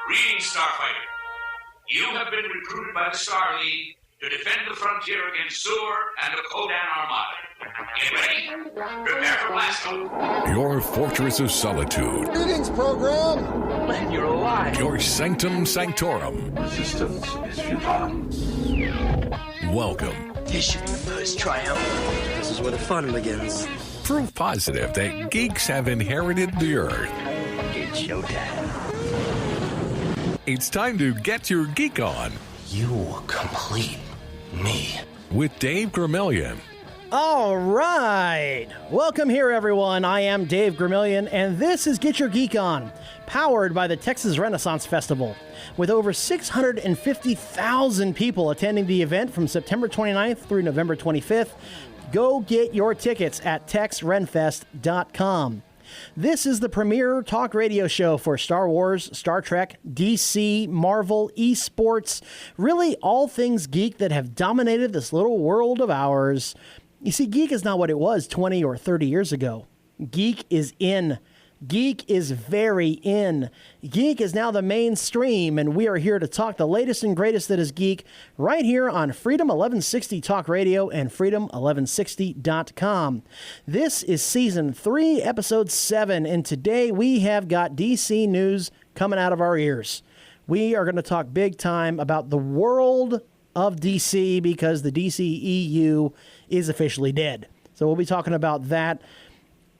Greetings, Starfighter. You have been recruited by the Star League to defend the frontier against Zur and the Kodan Armada. Get ready? Prepare for blast off. Your fortress of solitude. Greetings, program. Glad you're alive. Your sanctum sanctorum. Resistance is futile. Welcome. This should be the first triumph. This is where the fun begins. Proof positive that geeks have inherited the earth. It's showtime. It's time to get your geek on. You complete me. With Dave Gramillion. All right. Welcome here, everyone. I am Dave Gramillion, and this is Get Your Geek On, powered by the Texas Renaissance Festival. With over 650,000 people attending the event from September 29th through November 25th, go get your tickets at texrenfest.com. This is the premier talk radio show for Star Wars, Star Trek, DC, Marvel, esports, really all things geek that have dominated this little world of ours. You see, geek is not what it was 20 or 30 years ago. Geek is in. Geek is very in. Geek is now the mainstream, and we are here to talk the latest and greatest that is geek right here on Freedom 1160 Talk Radio and Freedom1160.com. This is Season 3, Episode 7, and today we have got DC news coming out of our ears. We are going to talk big time about the world of DC because the DCEU is officially dead. So we'll be talking about that.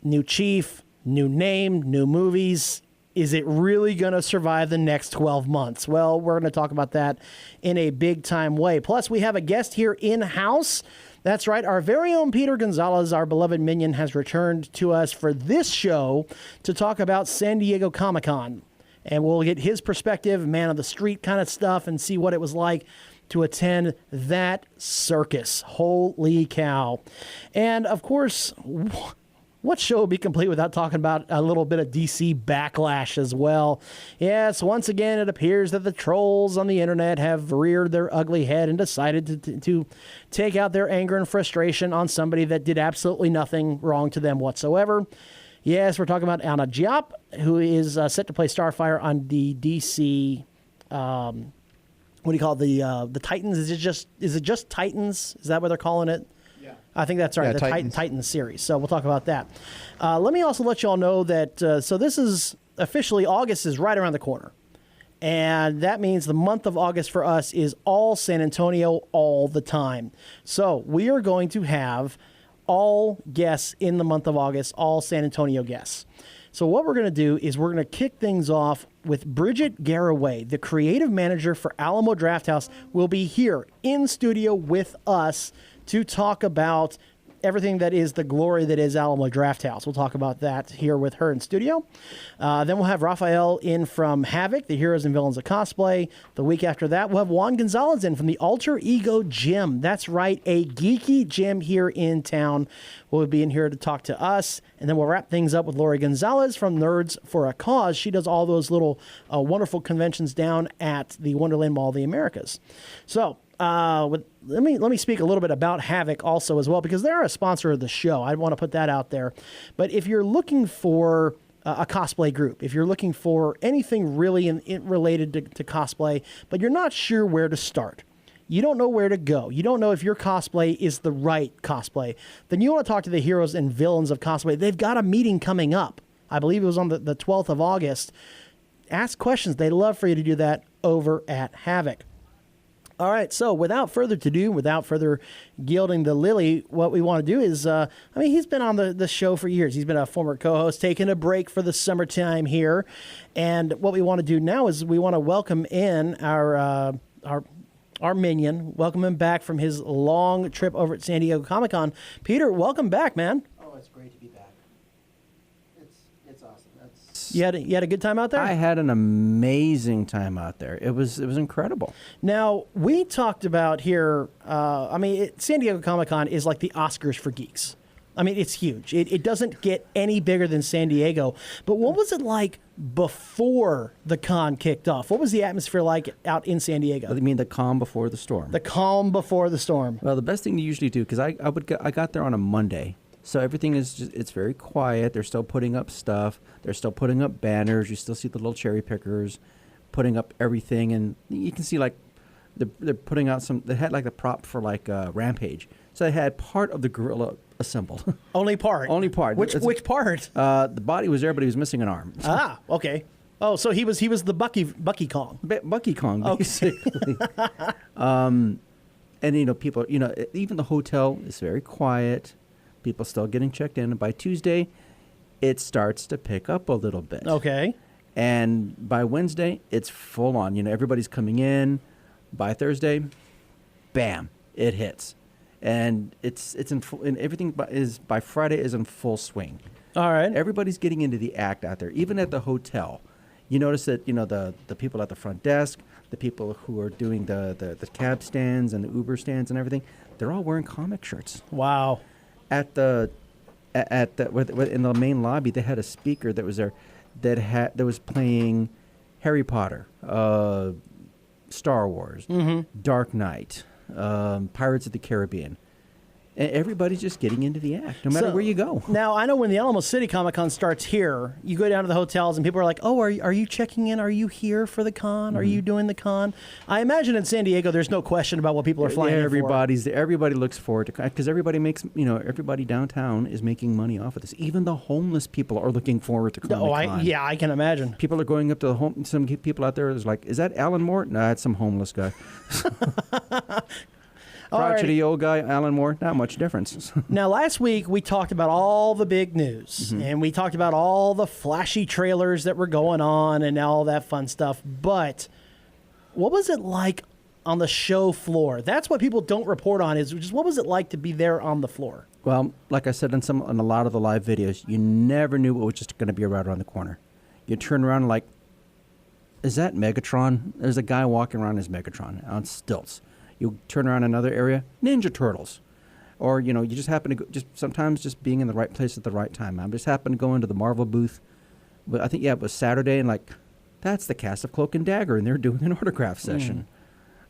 New chief, new name, new movies. Is it really going to survive the next 12 months? Well, we're going to talk about that in a big-time way. Plus, we have a guest here in-house. That's right. Our very own Peter Gonzalez, our beloved Minion, has returned to us for this show to talk about San Deigo Comic Con. And we'll get his perspective, man of the street kind of stuff, and see what it was like to attend that circus. Holy cow. And, of course, what show would be complete without talking about a little bit of DC Backlash as well? Yes, once again, it appears that the trolls on the internet have reared their ugly head and decided to take out their anger and frustration on somebody that did absolutely nothing wrong to them whatsoever. Yes, we're talking about Anna Diop, who is set to play Starfire on the DC, what do you call it, the Titans? Is it just Titans? Is that what they're calling it? I think that's right, yeah, the Titans series. So we'll talk about that. Let me also let you all know that, so this is officially, August is right around the corner. And that means the month of August for us is all San Antonio all the time. So we are going to have all guests in the month of August, all San Antonio guests. So what we're going to do is we're going to kick things off with Bridget Garraway, the creative manager for Alamo Drafthouse, will be here in studio with us to talk about everything that is the glory that is Alamo Drafthouse. We'll talk about that here with her in studio. Then we'll have Raphael in from Havoc, the Heroes and Villains of Cosplay. The week after that, we'll have Juan Gonzalez in from the Alter Ego Gym. That's right, a geeky gym here in town. Will be in here to talk to us. And then we'll wrap things up with Lori Gonzalez from Nerds for a Cause. She does all those little wonderful conventions down at the Wonderland Mall of the Americas. So, let me speak a little bit about Havoc also as well, because they're a sponsor of the show. I want to put that out there. But if you're looking for a cosplay group, if you're looking for anything really related to cosplay, but you're not sure where to start, you don't know where to go, you don't know if your cosplay is the right cosplay, then you want to talk to the Heroes and Villains of Cosplay. They've got a meeting coming up. I believe it was on the 12th of August. Ask questions. They'd love for you to do that over at Havoc. All right, so without further ado, without further gilding the lily, what we want to do is, he's been on the show for years. He's been a former co-host, taking a break for the summertime here. And what we want to do now is we want to welcome in our Minion, welcome him back from his long trip over at San Diego Comic Con. Peter, welcome back, man. Oh, it's great to be back. It's awesome. You had a good time out there? I had an amazing time out there. It was incredible. Now, we talked about here, San Diego Comic Con is like the Oscars for geeks. I mean, it's huge. It doesn't get any bigger than San Diego. But what was it like before the con kicked off? What was the atmosphere like out in San Diego? I mean, the calm before the storm. The calm before the storm. Well, the best thing to usually do, because I got there on a Monday. So everything is just, it's very quiet. They're still putting up stuff. They're still putting up banners. You still see the little cherry pickers. putting up everything, and you can see like they're putting out some. They had like a prop for like Rampage, so they had part of the gorilla assembled. Only part. Only part. Which part? The body was there, but he was missing an arm. Ah, okay. Oh, so he was the Bucky Kong. Bucky Kong, basically. And people, even the hotel is very quiet. People still getting checked in, and by Tuesday, it starts to pick up a little bit. Okay. And by Wednesday, it's full on. Everybody's coming in. By Thursday, bam, it hits, and it's in full, and everything by Friday is in full swing. All right. Everybody's getting into the act out there, even at the hotel. You notice that the people at the front desk, the people who are doing the cab stands and the Uber stands and everything, they're all wearing comic shirts. Wow. In the main lobby, they had a speaker that was there that was playing Harry Potter, Star Wars, Dark Knight, Pirates of the Caribbean. And everybody's just getting into the act, no matter where you go. Now, I know when the Alamo City Comic Con starts here, you go down to the hotels and people are like, oh, are you checking in? Are you here for the con? Are you doing the con? I imagine in San Diego, there's no question about what people are flying in for. Everybody looks forward to, because everybody makes, everybody downtown is making money off of this. Even the homeless people are looking forward to Comic-Con. I can imagine. People are going up to the home. Some people out there is like, is that Alan Moore? No, it's some homeless guy. Crotchety old guy, Alan Moore, not much difference. Now, last week, we talked about all the big news, and we talked about all the flashy trailers that were going on and all that fun stuff. But what was it like on the show floor? That's what people don't report on, is just what was it like to be there on the floor? Well, like I said on a lot of the live videos, you never knew what was just going to be right around the corner. You turn around and like, is that Megatron? There's a guy walking around as Megatron on stilts. You turn around another area, Ninja Turtles. Or, you just happen to go, sometimes being in the right place at the right time. I just happened to go into the Marvel booth. I think, it was Saturday, and like, that's the cast of Cloak and Dagger, and they're doing an autograph session.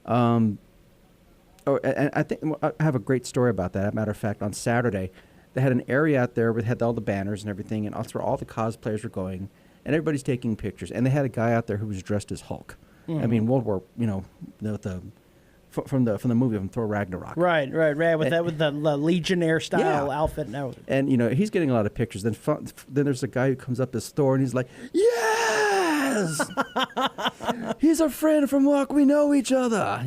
And I think I have a great story about that. As a matter of fact, on Saturday, they had an area out there where they had all the banners and everything, and that's where all the cosplayers were going, and everybody's taking pictures. And they had a guy out there who was dressed as Hulk. I mean, World War, from the movie from Thor Ragnarok. Right. With the Legionnaire style outfit and everything. And he's getting a lot of pictures. Then there's a guy who comes up as Thor, and he's like, yes, he's a friend from Walk. We know each other.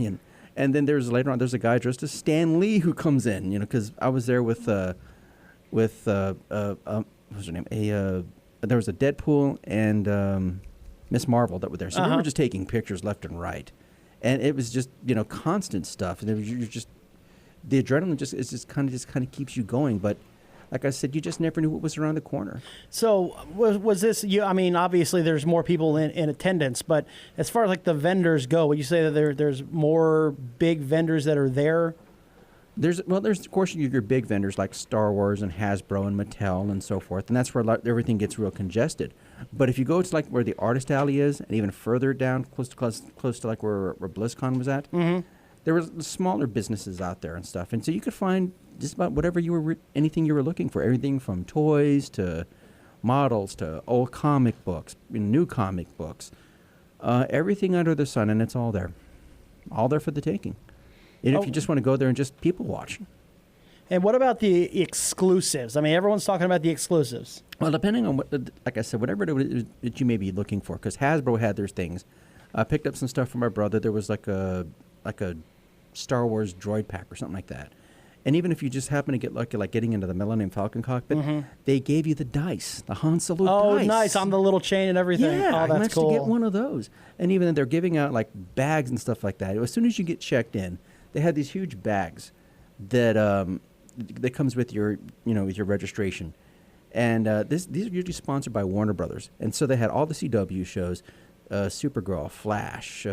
And then later on there's a guy dressed as Stan Lee who comes in. Because I was there with what's her name? There was a Deadpool and Miss Marvel that were there. So we were just taking pictures left and right. And it was just, constant stuff. And the adrenaline just kind of keeps you going. But like I said, you just never knew what was around the corner. So was this, obviously there's more people in attendance, but as far as like the vendors go, would you say that there's more big vendors that are there? There's of course your big vendors like Star Wars and Hasbro and Mattel and so forth, and that's where everything gets real congested. But if you go to like where the Artist Alley is, and even further down, close to like where BlizzCon was at, there were smaller businesses out there and stuff, and so you could find just about whatever anything you were looking for, everything from toys to models to old comic books, new comic books, everything under the sun, and it's all there for the taking. And if you just want to go there and just people watch. And what about the exclusives? Everyone's talking about the exclusives. Well, depending on like I said, whatever it is that you may be looking for, because Hasbro had their things. I picked up some stuff from my brother. There was like a Star Wars droid pack or something like that. And even if you just happen to get lucky, like getting into the Millennium Falcon cockpit, they gave you the dice, the Han Solo dice. Oh, nice, on the little chain and everything. Yeah, oh, that's cool. I managed to get one of those. And even they're giving out like bags and stuff like that. As soon as you get checked in, they had these huge bags that comes with your registration, and these are usually sponsored by Warner Brothers, and so they had all the CW shows, Supergirl, Flash,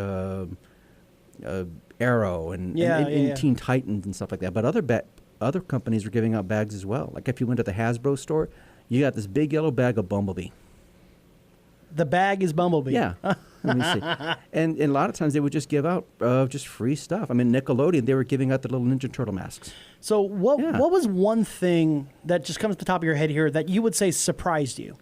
Arrow, and Teen Titans and stuff like that. But other companies were giving out bags as well. Like if you went to the Hasbro store, you got this big yellow bag of Bumblebee. The bag is Bumblebee. Yeah. Let me see. And a lot of times they would just give out just free stuff. Nickelodeon, they were giving out the little Ninja Turtle masks. So what was one thing that just comes to the top of your head here that you would say surprised you?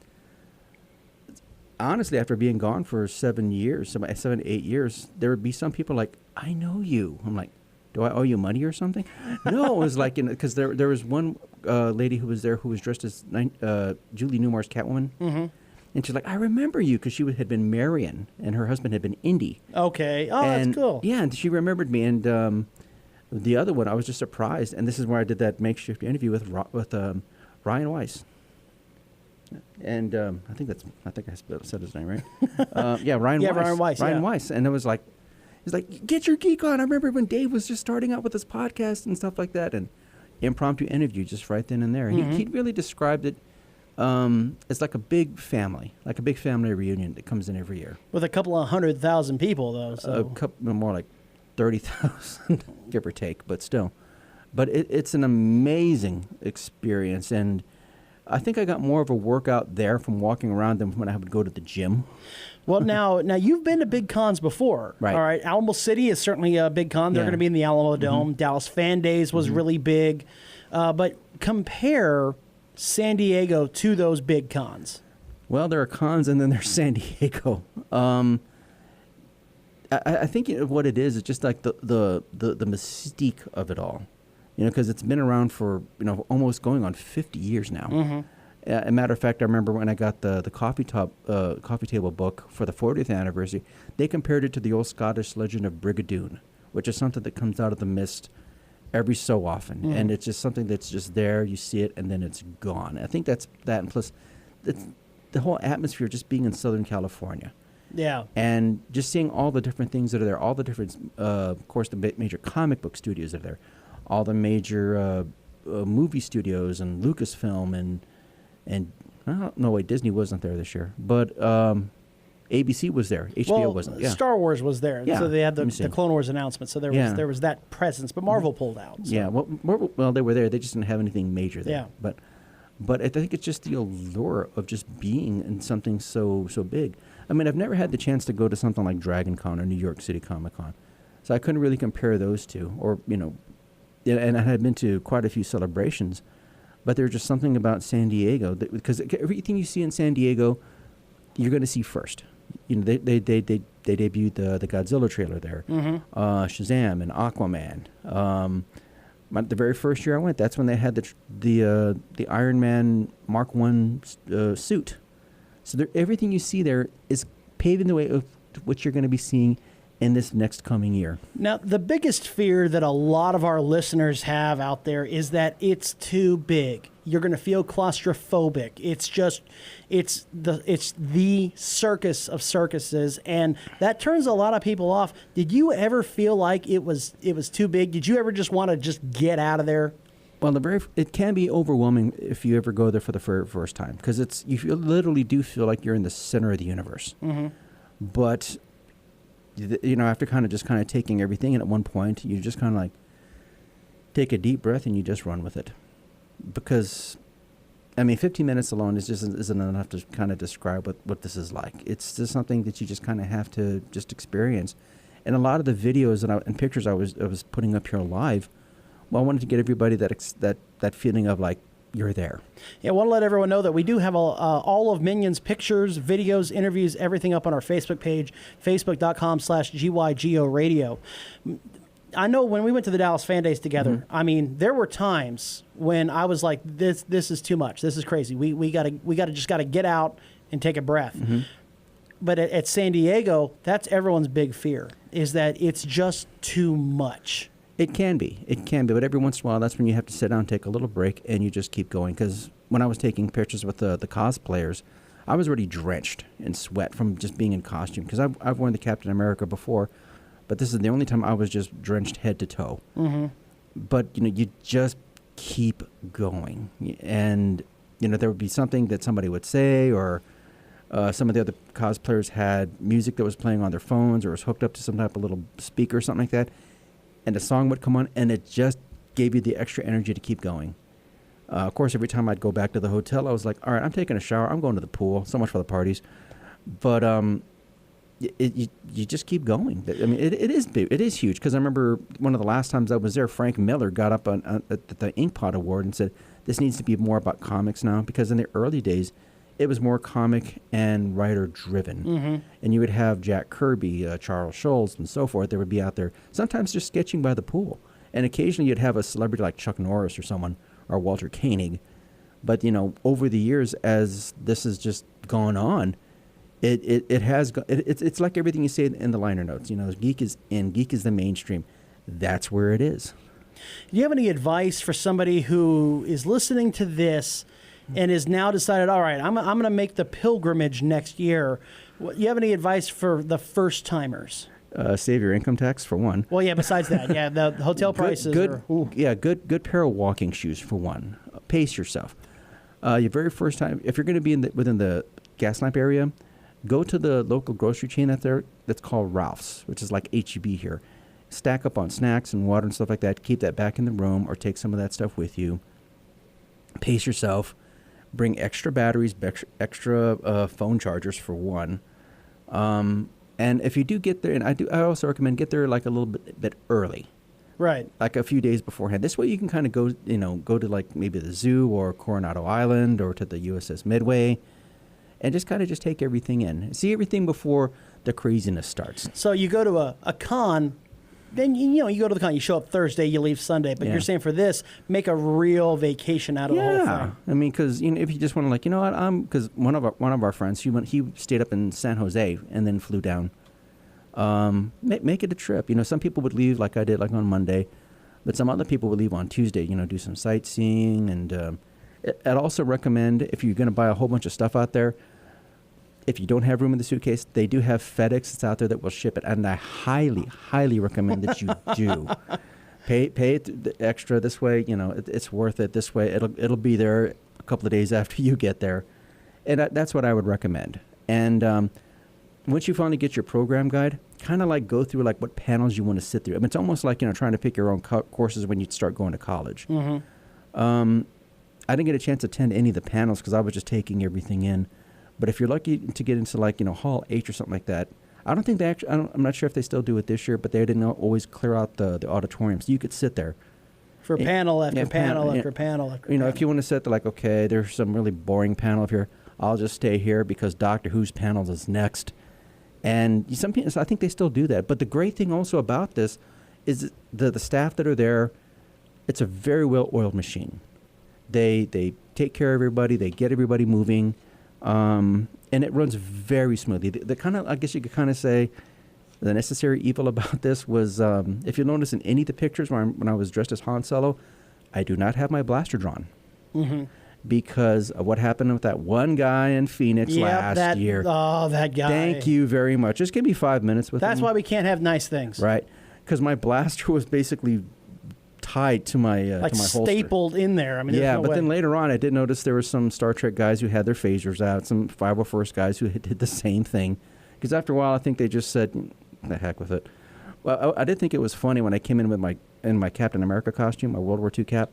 honestly, after being gone for 7 years, 8 years, there would be some people like, I know you. I'm like, do I owe you money or something? No, it was like, because there was one lady who was there who was dressed as Julie Newmar's Catwoman. Mm-hmm. And she's like, I remember you, because she had been Marion, and her husband had been Indy. Okay. Oh, that's cool. Yeah, and she remembered me. And the other one, I was just surprised. And this is where I did that makeshift interview with Ryan Weiss. And I think I said his name right. Yeah, Ryan Weiss. Ryan Weiss. Ryan Weiss. And it was like, he's like, get your geek on. I remember when Dave was just starting out with his podcast and stuff like that, and impromptu interview just right then and there. And he really described it as like a big family reunion that comes in every year. With a couple of 100,000 people, though. So. A couple more like 30,000, give or take, but still. But it's an amazing experience, and I think I got more of a workout there from walking around than when I would go to the gym. Well, now you've been to big cons before, right? All right, Alamo City is certainly a big con. They're going to be in the Alamo Dome. Dallas Fan Days was really big, but compare San Diego to those big cons. Well, there are cons, and then there's San Diego. I think what it is just like the mystique of it all, because it's been around for almost going on 50 years now. Mm-hmm. As a matter of fact, I remember when I got the coffee table book for the 40th anniversary, they compared it to the old Scottish legend of Brigadoon, which is something that comes out of the mist every so often, and it's just something that's just there. You see it, and then it's gone. I think that's that, and plus, the whole atmosphere just being in Southern California. Yeah. And just seeing all the different things that are there, all the different, of course, the major comic book studios that are there, all the major movie studios and Lucasfilm and I don't know, wait, Disney wasn't there this year, but ABC was there. HBO wasn't. Yeah. Star Wars was there. Yeah. So they had the Clone Wars announcement. So there was that presence, but Marvel pulled out. So. Yeah. Well, they were there. They just didn't have anything major there. Yeah. But I think it's just the allure of just being in something so big. I mean, I've never had the chance to go to something like Dragon Con or New York City Comic Con, so I couldn't really compare those two. Or and I had been to quite a few celebrations, but there's just something about San Diego because everything you see in San Diego, you're going to see first. They debuted the Godzilla trailer there, Shazam and Aquaman. The very first year I went, that's when they had the Iron Man Mark I suit. So everything you see there is paving the way of what you're going to be seeing in this next coming year. Now, the biggest fear that a lot of our listeners have out there is that it's too big. You're going to feel claustrophobic. It's the circus of circuses, and that turns a lot of people off. Did you ever feel like it was too big? Did you ever just want to just get out of there? Well, it can be overwhelming if you ever go there for the first time, because you literally do feel like you're in the center of the universe. Mm-hmm. But after kind of taking everything in at one point, you just kind of like take a deep breath and you just run with it, because 15 minutes alone isn't enough to kind of describe what this is like. It's just something that you just kind of have to just experience. And a lot of the videos and pictures I was putting up here live. Well, I wanted to get everybody that feeling of like you're there. Yeah, I want to let everyone know that we do have all of Minion's pictures, videos, interviews, everything up on our Facebook page, facebook.com/GYGO Radio. I know when we went to the Dallas Fan Days together, there were times when I was like, this is too much. This is crazy. We gotta get out and take a breath. Mm-hmm. But at San Diego, that's everyone's big fear, is that it's just too much. It can be, but every once in a while, that's when you have to sit down, take a little break, and you just keep going. Because when I was taking pictures with the cosplayers, I was already drenched in sweat from just being in costume. Because I've worn the Captain America before, but this is the only time I was just drenched head to toe. Mm-hmm. But you just keep going, and there would be something that somebody would say, or some of the other cosplayers had music that was playing on their phones, or was hooked up to some type of little speaker or something like that. And a song would come on, and it just gave you the extra energy to keep going. Of course, every time I'd go back to the hotel, I was like, all right, I'm taking a shower. I'm going to the pool. So much for the parties. But you just keep going. It is big. It is huge, because I remember one of the last times I was there, Frank Miller got up at the Inkpot Award and said, this needs to be more about comics now, because in the early days, it was more comic and writer driven. And you would have Jack Kirby, Charles Schulz, and so forth. They would be out there sometimes just sketching by the pool. And occasionally you'd have a celebrity like Chuck Norris or someone, or Walter Koenig. But, you know, over the years, as this has just gone on, it's like everything you say in the liner notes. You know, geek is the mainstream. That's where it is. Do you have any advice for somebody who is listening to this and is now decided, all right, I'm going to make the pilgrimage next year? Do you have any advice for the first timers? Save your income tax for one. Well, yeah. Besides that, yeah, the hotel prices. Good pair of walking shoes for one. Pace yourself. Your very first time, if you're going to be within the Gaslamp area, go to the local grocery chain that's called Ralph's, which is like H-E-B here. Stack up on snacks and water and stuff like that. Keep that back in the room, or take some of that stuff with you. Pace yourself. Bring extra batteries, extra phone chargers for one. And if you do get there, and I also recommend get there like a little bit early. Right. Like a few days beforehand. This way you can kind of go to like maybe the zoo or Coronado Island or to the USS Midway, and just take everything in. See everything before the craziness starts. So you go to a con. Then, you go to the con, you show up Thursday, you leave Sunday. But you're saying for this, make a real vacation out of the whole thing. Yeah. I mean, because if you just want to because one of our friends, he stayed up in San Jose and then flew down. Make it a trip. Some people would leave like I did, like on Monday. But some other people would leave on Tuesday, do some sightseeing. And I'd also recommend, if you're going to buy a whole bunch of stuff out there, if you don't have room in the suitcase, they do have FedEx that's out there that will ship it, and I highly, highly recommend that you do. Pay it extra this way. It's worth it this way. It'll be there a couple of days after you get there, and that's what I would recommend. And once you finally get your program guide, kind of like go through like what panels you want to sit through. I mean, it's almost like trying to pick your own courses when you start going to college. I didn't get a chance to attend any of the panels because I was just taking everything in. But if you're lucky to get into like, Hall H or something like that, I don't think they actually, I'm not sure if they still do it this year, but they didn't always clear out the auditorium. So you could sit there. For panel after panel after panel after panel. If you want to sit there like, okay, there's some really boring panel up here, I'll just stay here because Doctor Who's panel is next. And some people, I think they still do that. But the great thing also about this is the staff that are there, it's a very well-oiled machine. They take care of everybody. They get everybody moving. And it runs very smoothly. The kind of, I guess you could kind of say, the necessary evil about this was, if you notice in any of the pictures when I was dressed as Han Solo, I do not have my blaster drawn. Because of what happened with that one guy in Phoenix last year. Oh, that guy. Thank you very much. Just give me 5 minutes with him. That's why we can't have nice things. Right. Because my blaster was basically tied to my to my holster. Stapled in there. I mean, yeah, but then later on, I did notice there were some Star Trek guys who had their phasers out, some 501st guys who did the same thing. Because after a while, I think they just said, the heck with it. Well, I did think it was funny when I came in with my Captain America costume, my World War II cap.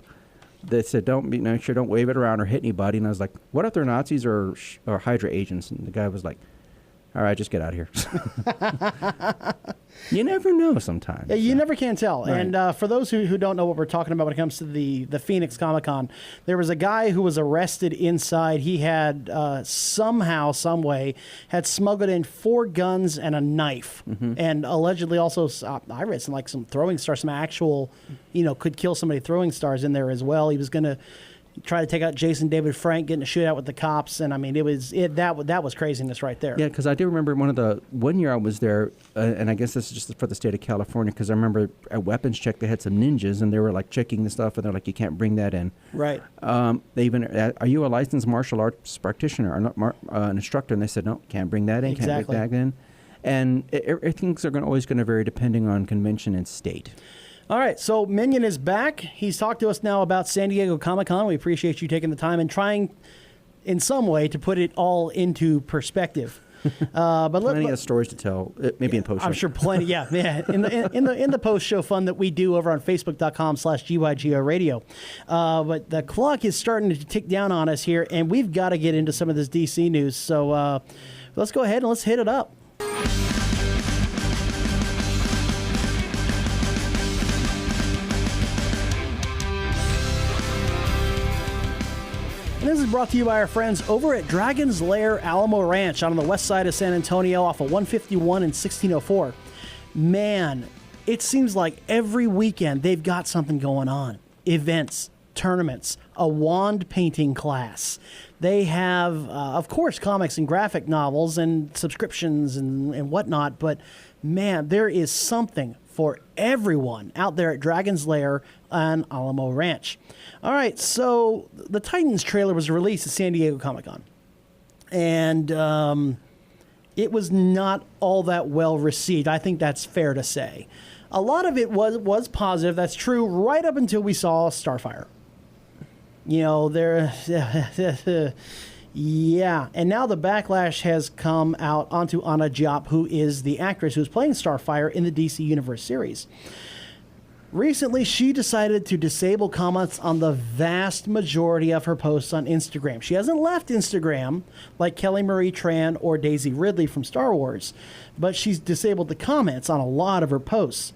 They said, make sure don't wave it around or hit anybody. And I was like, what if they're Nazis or Hydra agents? And the guy was like, all right, just get out of here. You never know sometimes. Yeah, you never can tell. Right. And for those who don't know what we're talking about when it comes to the Phoenix Comic Con, there was a guy who was arrested inside. He had somehow, some way, had smuggled in 4 guns and a knife. And allegedly also, I read some throwing stars, some actual, could kill somebody throwing stars in there as well. He was going to try to take out Jason David Frank, getting a shootout with the cops, and I mean, that was craziness right there. Yeah, because I do remember one year I was there, and I guess this is just for the state of California, because I remember at weapons check they had some ninjas, and they were like checking the stuff, and they're like, you can't bring that in. Right. They even, are you a licensed martial arts practitioner or not, an instructor? And they said, no, can't bring that in, can't bring that in. And things are always going to vary depending on convention and state. All right, so Minion is back. He's talked to us now about San Diego Comic Con. We appreciate you taking the time and trying, in some way, to put it all into perspective. But plenty of stories to tell, maybe in post show. I'm sure plenty. Yeah. In the post show fun that we do over on Facebook.com/GYGO Radio. But the clock is starting to tick down on us here, and we've got to get into some of this DC news. So let's go ahead and let's hit it up. Titans is brought to you by our friends over at Dragon's Lair Alamo Ranch out on the west side of San Antonio off of 151 and 1604. Man, it seems like every weekend they've got something going on. Events, tournaments, a wand painting class. They have, of course, comics and graphic novels and subscriptions and whatnot, but man, there is something for everyone out there at Dragon's Lair and Alamo Ranch. All right, so the Titans trailer was released at San Diego Comic Con, and it was not all that well received. I think that's fair to say. A lot of it was positive. That's true right up until we saw Starfire. You know, yeah. And now the backlash has come out onto Anna Diop, who is the actress who's playing Starfire in the DC Universe series. Recently, she decided to disable comments on the vast majority of her posts on Instagram. She hasn't left Instagram like Kelly Marie Tran or Daisy Ridley from Star Wars, but she's disabled the comments on a lot of her posts.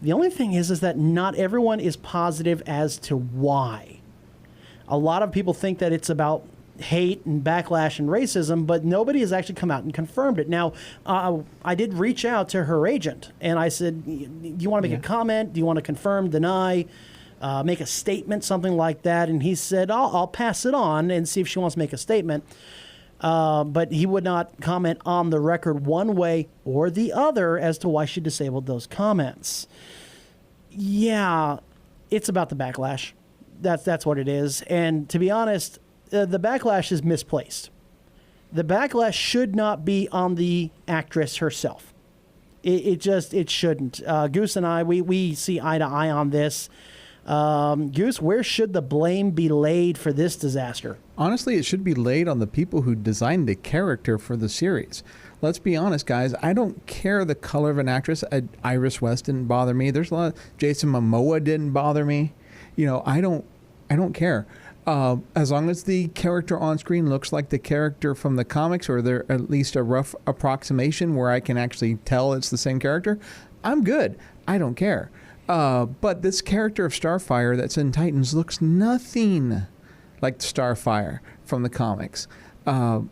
The only thing is that not everyone is positive as to why. A lot of people think that it's about hate and backlash and racism, but nobody has actually come out and confirmed it. Now, I did reach out to her agent, and I said, do you want to make a comment? Do you want to confirm, deny, make a statement, something like that? And he said, I'll pass it on and see if she wants to make a statement. But he would not comment on the record one way or the other as to why she disabled those comments. Yeah, it's about the backlash. That's what it is. And to be honest, the backlash is misplaced. The backlash should not be on the actress herself. It shouldn't. Goose and I, we see eye to eye on this. Goose, where should the blame be laid for this disaster? Honestly, it should be laid on the people who designed the character for the series. Let's be honest, guys. I don't care the color of an actress. Iris West didn't bother me. There's a lot. Jason Momoa didn't bother me. You know, I don't care. As long as the character on screen looks like the character from the comics, or there at least a rough approximation where I can actually tell it's the same character, I'm good. I don't care. But this character of Starfire that's in Titans looks nothing like Starfire from the comics. I'm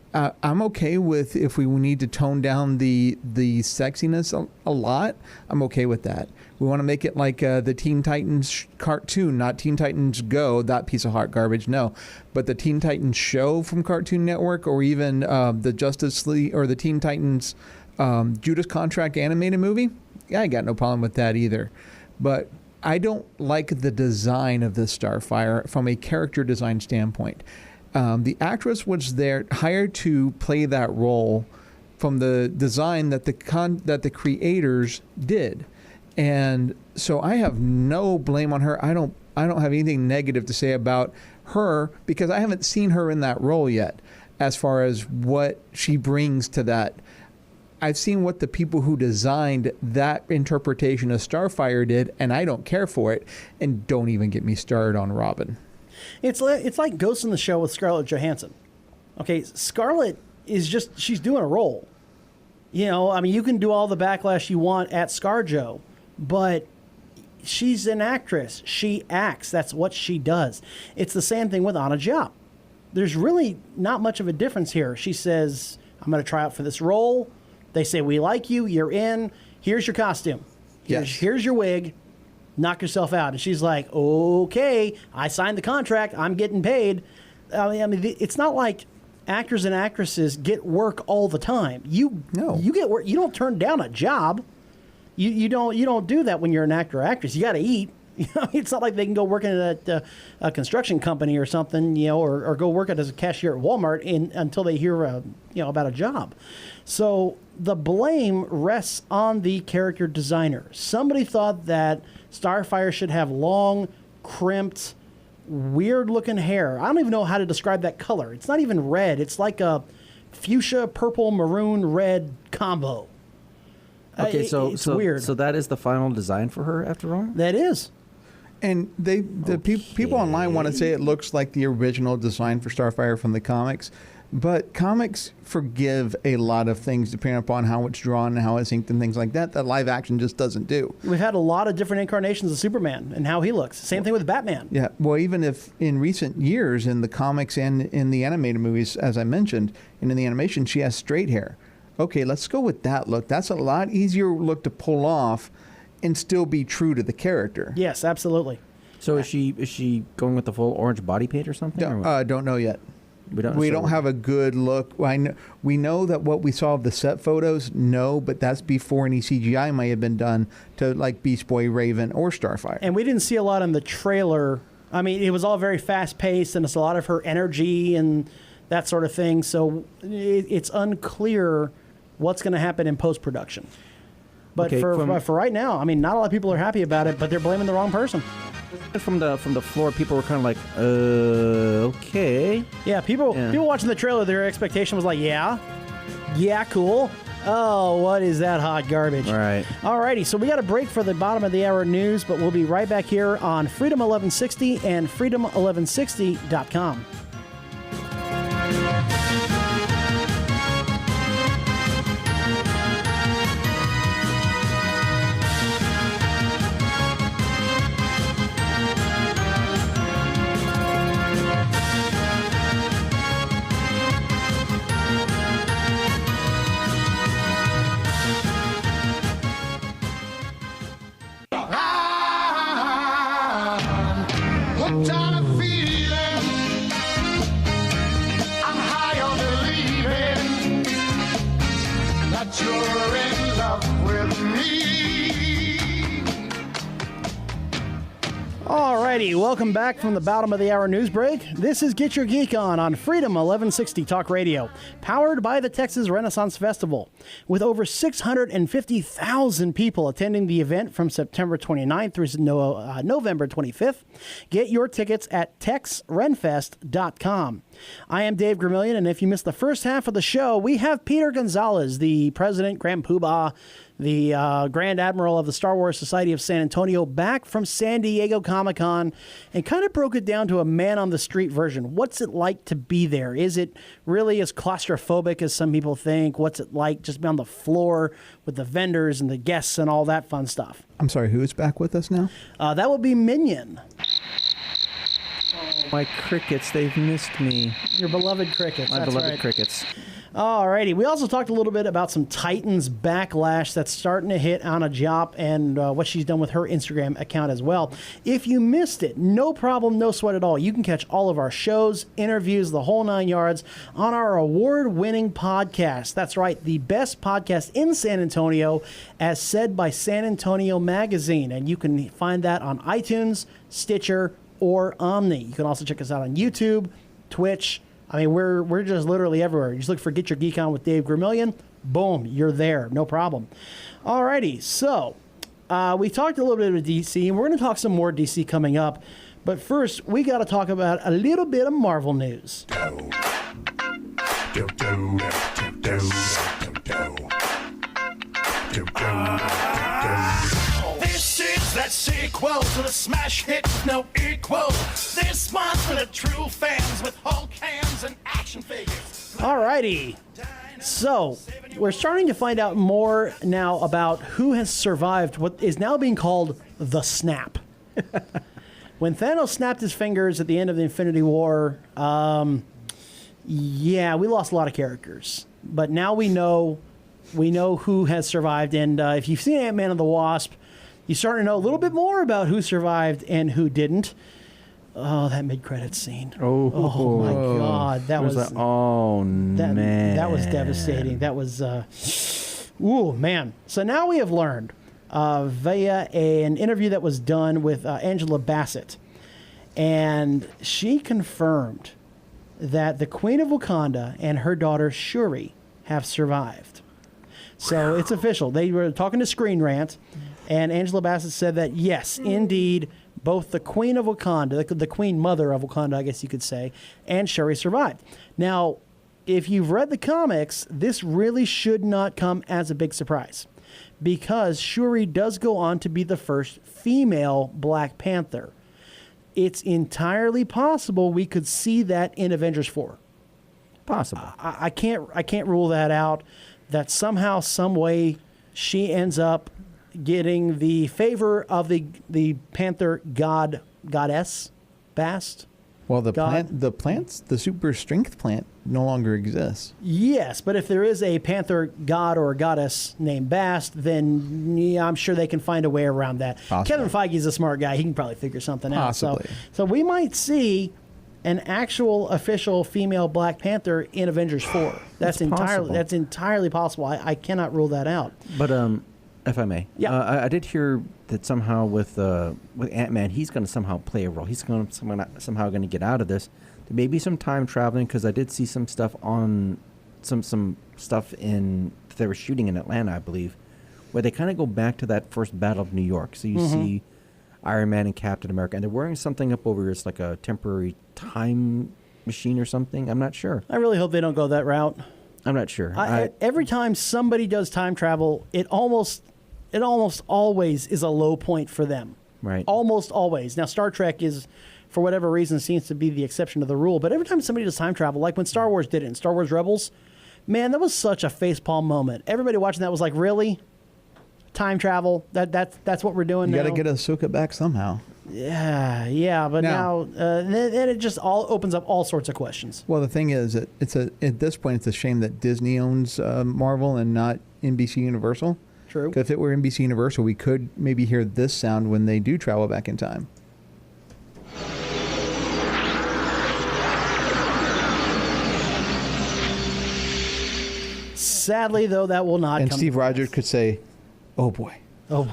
okay with if we need to tone down the sexiness a lot. I'm okay with that. We want to make it like the Teen Titans cartoon, not Teen Titans Go, that piece of hot garbage, no. But the Teen Titans show from Cartoon Network, or even the Justice League or the Teen Titans Judas Contract animated movie, yeah, I got no problem with that either. But I don't like the design of this Starfire from a character design standpoint. The actress was hired to play that role from the design that the creators did, and so I have no blame on her. I don't have anything negative to say about her because I haven't seen her in that role yet. As far as what she brings to that, I've seen what the people who designed that interpretation of Starfire did, and I don't care for it. And don't even get me started on Robin. It's like Ghost in the Shell with Scarlett Johansson. Okay, Scarlett is she's doing a role. You know, I mean, you can do all the backlash you want at ScarJo, but she's an actress. She acts. That's what she does. It's the same thing with Anna Diop. There's really not much of a difference here. She says, I'm going to try out for this role. They say, we like you. You're in. Here's your costume. Here's your wig. Knock yourself out. And she's like, okay, I signed the contract. I'm getting paid. I mean, it's not like actors and actresses get work all the time. You get work. You don't turn down a job. You don't do that when you're an actor or actress. You got to eat. You know, it's not like they can go work at a construction company or something, you know, or go work as a cashier at Walmart until they hear about a job. So the blame rests on the character designer. Somebody thought that Starfire should have long, crimped, weird-looking hair. I don't even know how to describe that color. It's not even red. It's like a fuchsia, purple, maroon, red combo. Okay, it's weird. So that is the final design for her, after all? That is. And people online want to say it looks like the original design for Starfire from the comics. But comics forgive a lot of things depending upon how it's drawn and how it's inked and things like that live action just doesn't do. We've had a lot of different incarnations of Superman and how he looks. Same thing with Batman. Yeah, well, even if in recent years in the comics and in the animated movies, as I mentioned, and in the animation, she has straight hair. Okay, let's go with that look. That's a lot easier look to pull off and still be true to the character. Yes, absolutely. So is she going with the full orange body paint or something? Don't know yet. We don't have a good look. We know that what we saw of the set photos, no, but that's before any CGI might have been done to like Beast Boy, Raven, or Starfire. And we didn't see a lot in the trailer. I mean, it was all very fast-paced, and it's a lot of her energy and that sort of thing. So it's unclear what's going to happen in post-production. But Okay, for right now, I mean, not a lot of people are happy about it, but they're blaming the wrong person. From the floor, people were kind of like, okay. Yeah, people watching the trailer, their expectation was like, yeah, cool. Oh, what is that hot garbage? All right. Alrighty, so we got a break for the bottom of the hour news, but we'll be right back here on Freedom 1160 and freedom1160.com. Hooked on a feeling. I'm high on believing that you're in love with me. Alrighty, welcome back from the bottom of the hour news break. This is Get Your Geek On Freedom 1160 Talk Radio, powered by the Texas Renaissance Festival. With over 650,000 people attending the event from September 29th through November 25th, get your tickets at texrenfest.com. I am Dave Gramillion, and if you missed the first half of the show, we have Peter Gonzalez, the president, Grand Poobah, the Grand Admiral of the Star Wars Society of San Antonio, back from San Diego Comic Con, and kind of broke it down to a man-on-the-street version. What's it like to be there? Is it really as claustrophobic as some people think? What's it like just be on the floor with the vendors and the guests and all that fun stuff? I'm sorry, who is back with us now? That would be Minion. My crickets, they've missed me. Your beloved crickets. My that's beloved right. crickets. Alrighty, we also talked a little bit about some Titans Backlash that's starting to hit Anna Diop and what she's done with her Instagram account as well. If you missed it, no problem, no sweat at all. You can catch all of our shows, interviews, the whole 9 yards on our award-winning podcast. That's right, the best podcast in San Antonio, as said by San Antonio Magazine. And you can find that on iTunes, Stitcher, or Omni. You can also check us out on YouTube, Twitch. I mean, we're just literally everywhere. You just look for Get Your Geek On with Dave Gramillion. Boom, you're there. No problem. Alrighty, so we talked a little bit of DC, and we're going to talk some more DC coming up. But first, we got to talk about a little bit of Marvel news. This is that sequel to the smash hit no equal. This one's for the true fans with Hulk hands and action figures. Alrighty. So, we're starting to find out more now about who has survived what is now being called the snap. When Thanos snapped his fingers at the end of the Infinity War, yeah, we lost a lot of characters. But now we know who has survived. And if you've seen Ant-Man and the Wasp, you start to know a little bit more about who survived and who didn't. Oh, that mid-credits scene. Oh my God. That was man. That was devastating. That was, ooh, man. So now we have learned via an interview that was done with Angela Bassett, and she confirmed that the Queen of Wakanda and her daughter Shuri have survived. So it's official. They were talking to Screen Rant, and Angela Bassett said that, yes, indeed, both the Queen of Wakanda, the Queen Mother of Wakanda, I guess you could say, and Shuri survived. Now, if you've read the comics, this really should not come as a big surprise, because Shuri does go on to be the first female Black Panther. It's entirely possible we could see that in Avengers 4. Possible. I can't rule that out. That somehow, some way, she ends up getting the favor of the Panther goddess, Bast. Well, the super strength plant no longer exists. Yes, but if there is a Panther god or goddess named Bast, then yeah, I'm sure they can find a way around that. Possibly. Kevin Feige's a smart guy. He can probably figure something out. Possibly. So we might see an actual official female Black Panther in Avengers 4. That's entirely possible. I cannot rule that out. But if I may, Yeah. I did hear that somehow with Ant-Man, he's going to somehow play a role. He's somehow going to get out of this. There may be some time traveling, because I did see some stuff on some stuff that they were shooting in Atlanta, I believe, where they kind of go back to that first Battle of New York. So you see Iron Man and Captain America, and they're wearing something up over here. It's like a temporary time machine or something. I'm not sure. I really hope they don't go that route. I'm not sure. Every time somebody does time travel, it almost always is a low point for them. Right. Almost always. Now, Star Trek is, for whatever reason, seems to be the exception to the rule. But every time somebody does time travel, like when Star Wars did it in Star Wars Rebels, man, that was such a facepalm moment. Everybody watching that was like, really? Time travel? That's what we're doing now? You got to get Ahsoka back somehow. Yeah, but now then it just all opens up all sorts of questions. Well, the thing is, at this point, it's a shame that Disney owns Marvel and not NBC Universal. True. Because if it were NBC Universal, we could maybe hear this sound when they do travel back in time. Sadly, though, that will not And come Steve to Rogers pass. could say, "Oh boy." Oh,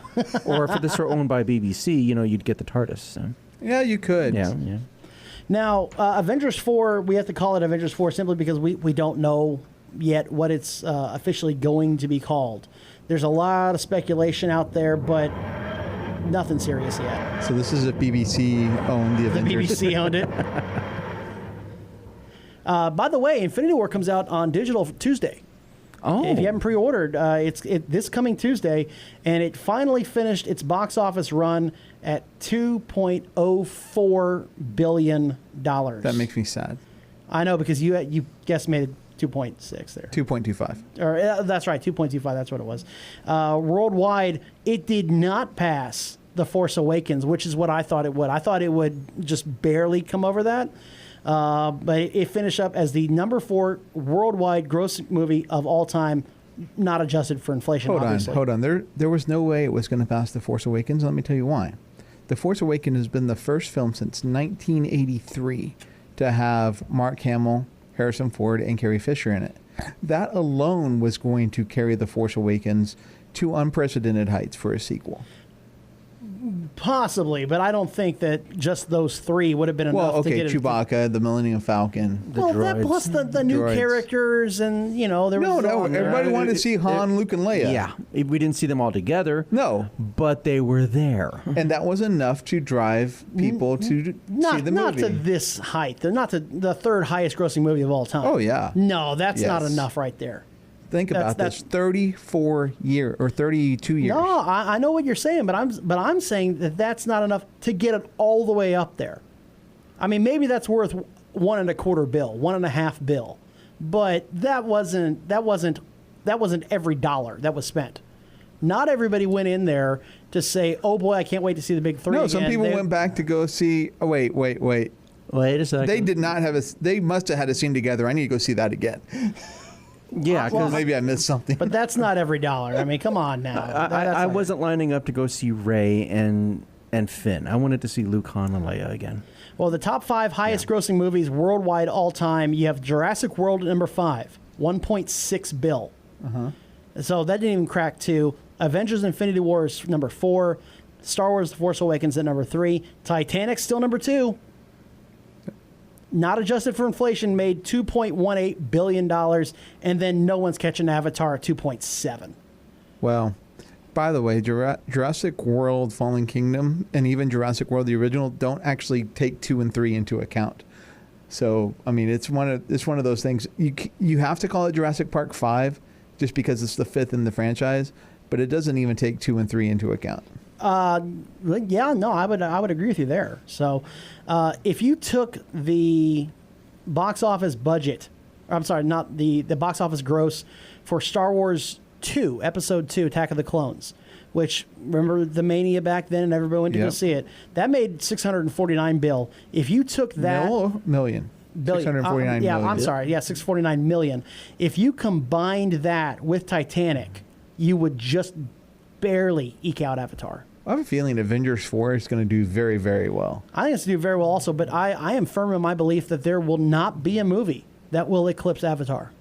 Or if this were owned by BBC, you'd get the TARDIS. So. Yeah, you could. Yeah. Now, Avengers 4, we have to call it Avengers 4 simply because we don't know yet what it's officially going to be called. There's a lot of speculation out there, but nothing serious yet. So this is if BBC owned the The Avengers. BBC owned it. By the way, Infinity War comes out on digital Tuesday. Oh. If you haven't pre-ordered, it's this coming Tuesday, and it finally finished its box office run at $2.04 billion. That makes me sad. I know, because you guesstimated 2.6 there. 2.25. Or that's right, 2.25. That's what it was. Worldwide, it did not pass The Force Awakens, which is what I thought it would. I thought it would just barely come over that. But it finished up as the number 4 worldwide gross movie of all time, not adjusted for inflation. Hold on. There was no way it was going to pass The Force Awakens. Let me tell you why. The Force Awakens has been the first film since 1983 to have Mark Hamill, Harrison Ford, and Carrie Fisher in it. That alone was going to carry The Force Awakens to unprecedented heights for a sequel. Possibly, but I don't think that just those 3 would have been enough to get it. Chewbacca, the Millennium Falcon. Well, that droids. plus the new Droids. characters, and there was No, everybody wanted to see Han, Luke, and Leia. Yeah. We didn't see them all together. No. But they were there. And that was enough to drive people to see the movie. Not to this height. They're not the 3rd highest grossing movie of all time. Oh, yeah. No, that's not Yes. enough right there. Think about this: 34 years or 32 years. No, I know what you're saying, but I'm saying that that's not enough to get it all the way up there. I mean, maybe that's worth $1.25 bill, $1.5 bill, but that wasn't every dollar that was spent. Not everybody went in there to say, "Oh boy, I can't wait to see the big 3." No, some people went back to go see. Oh wait. Wait a second. They did not have They must have had a scene together. I need to go see that again. Yeah, because Maybe I missed something. But that's not every dollar. I mean, come on now. I wasn't lining up to go see Rey and Finn. I wanted to see Luke, Han, and Leia again. Well, the top 5 highest grossing movies worldwide all time, you have Jurassic World at number 5, $1.6 billion. So that didn't even crack 2. Avengers Infinity War is number 4. Star Wars The Force Awakens at number 3. Titanic still number 2. Not adjusted for inflation, made $2.18 billion. And then no one's catching Avatar at 2.7. Well, by the way, Jurassic World Fallen Kingdom and even Jurassic World the original don't actually take 2 and 3 into account. So, I mean, it's one of those things. You have to call it Jurassic Park 5 just because it's the 5th in the franchise, but it doesn't even take 2 and 3 into account. Yeah, no, I would agree with you there. So, if you took the box office budget I'm sorry, not the box office gross for Star Wars 2, Episode 2, Attack of the Clones, which, remember the mania back then and everybody went to go see it. That made $649 bill. If you took that... Million. Billion. 649 yeah, million. I'm sorry. Yeah, 649 million. If you combined that with Titanic, you would just barely eke out Avatar. I have a feeling Avengers 4 is going to do very, very well. I think it's going to do very well also, but I am firm in my belief that there will not be a movie that will eclipse Avatar.